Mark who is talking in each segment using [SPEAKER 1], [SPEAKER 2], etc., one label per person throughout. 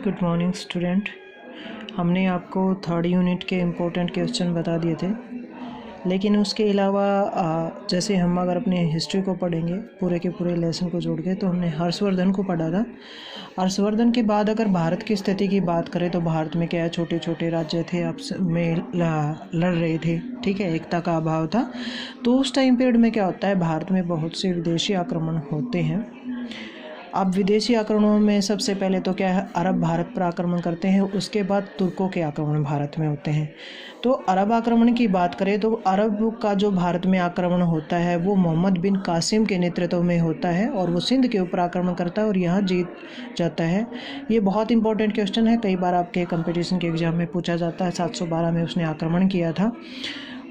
[SPEAKER 1] Good morning student. हमने आपको third unit के इम्पोर्टेंट क्वेश्चन बता दिए थे, लेकिन उसके अलावा जैसे हम अगर अपने हिस्ट्री को पढ़ेंगे पूरे के पूरे लेसन को जोड़ के, तो हमने हर्षवर्धन को पढ़ा था। हर्षवर्धन के बाद अगर भारत की स्थिति की बात करें तो भारत में क्या है, छोटे छोटे राज्य थे, आपस में लड़ रहे थे, ठीक है, एकता का अभाव था। तो उस टाइम पीरियड में क्या होता है, भारत में बहुत से विदेशी आक्रमण होते हैं। अब विदेशी आक्रमणों में सबसे पहले तो क्या है, अरब भारत पर आक्रमण करते हैं, उसके बाद तुर्कों के आक्रमण भारत में होते हैं। तो अरब आक्रमण की बात करें तो अरब का जो भारत में आक्रमण होता है वो मोहम्मद बिन कासिम के नेतृत्व में होता है, और वो सिंध के ऊपर आक्रमण करता है और यहाँ जीत जाता है। ये बहुत इंपॉर्टेंट क्वेश्चन है, कई बार आपके कंपटीशन के एग्जाम में पूछा जाता है। 712 में उसने आक्रमण किया था।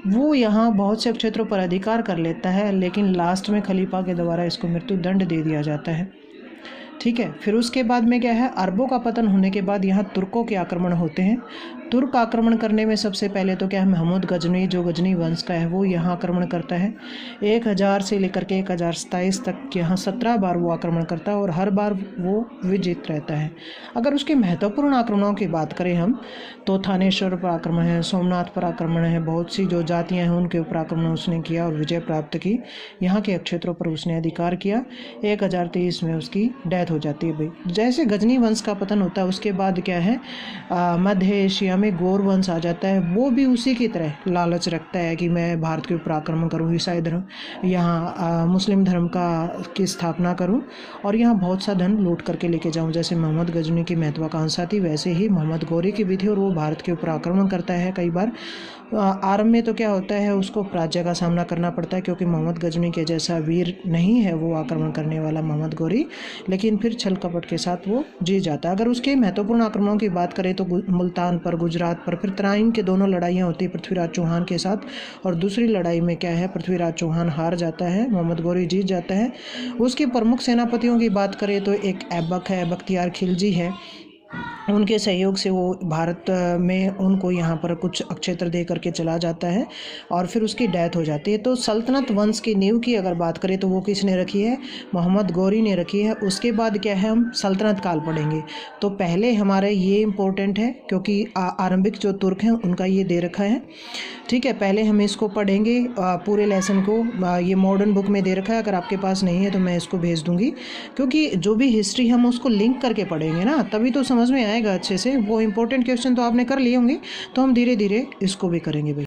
[SPEAKER 1] वो यहाँ बहुत से क्षेत्रों पर अधिकार कर लेता है, लेकिन लास्ट में खलीफा के द्वारा इसको मृत्यु दंड दे दिया जाता है, ठीक है। फिर उसके बाद में क्या है, अरबों का पतन होने के बाद यहाँ तुर्कों के आक्रमण होते हैं। तुर्क आक्रमण करने में सबसे पहले तो क्या है, महमूद गजनी जो गजनी वंश का है वो यहाँ आक्रमण करता है। 1000 से लेकर के 1027 तक यहाँ 17 बार वो आक्रमण करता है और हर बार वो विजित रहता है। अगर उसके महत्वपूर्ण आक्रमणों की बात करें हम, तो थानेश्वर पर आक्रमण है, सोमनाथ पर आक्रमण है, बहुत सी जो जातियाँ हैं उनके ऊपर आक्रमण उसने किया और विजय प्राप्त की। यहाँ के क्षेत्रों पर उसने अधिकार किया। 1023 में उसकी डेथ हो जाती है। भाई जैसे गजनी वंश का पतन होता है उसके बाद क्या है, मध्य एशिया में गौर वंश आ जाता है। वो भी उसी की तरह लालच रखता है कि मैं भारत के ऊपर आक्रमण करूँ, ईसाई धर्म यहाँ मुस्लिम धर्म की स्थापना करूँ और यहाँ बहुत सा धन लूट करके लेके जाऊँ। जैसे मोहम्मद गजनी की महत्वाकांक्षा थी, वैसे ही मोहम्मद गौरी की भी थी, और वो भारत के ऊपर आक्रमण करता है कई बार। आरंभ में तो क्या होता है, उसको पराजय का सामना करना पड़ता है, क्योंकि मोहम्मद गजनी के जैसा वीर नहीं है वो आक्रमण करने वाला मोहम्मद गौरी, लेकिन फिर छल कपट के साथ वो जीत जाता है। अगर उसके महत्वपूर्ण आक्रमणों की बात करें तो मुल्तान पर, गुजरात पर, फिर तराइन के दोनों लड़ाइयाँ होती है पृथ्वीराज चौहान के साथ, और दूसरी लड़ाई में क्या है, पृथ्वीराज चौहान हार जाता है, मोहम्मद गौरी जीत जाता है। उसके प्रमुख सेनापतियों की बात करें तो एक ऐबक है, बख्तियार खिलजी है, उनके सहयोग से वो भारत में उनको यहाँ पर कुछ क्षेत्र दे करके चला जाता है और फिर उसकी डेथ हो जाती है। तो सल्तनत वंश की नींव की अगर बात करें तो वो किसने रखी है, मोहम्मद गौरी ने रखी है। उसके बाद क्या है, हम सल्तनत काल पढ़ेंगे। तो पहले हमारे ये इम्पोर्टेंट है क्योंकि आरंभिक जो तुर्क हैं उनका ये दे रखा है, ठीक है। पहले हम इसको पढ़ेंगे पूरे लेसन को, ये मॉडर्न बुक में दे रखा है। अगर आपके पास नहीं है तो मैं इसको भेज दूँगी, क्योंकि जो भी हिस्ट्री हम उसको लिंक करके पढ़ेंगे ना, तभी तो समझ में आएगा अच्छे से। वो इंपॉर्टेंट क्वेश्चन तो आपने कर लिए होंगे, तो हम धीरे धीरे इसको भी करेंगे भाई।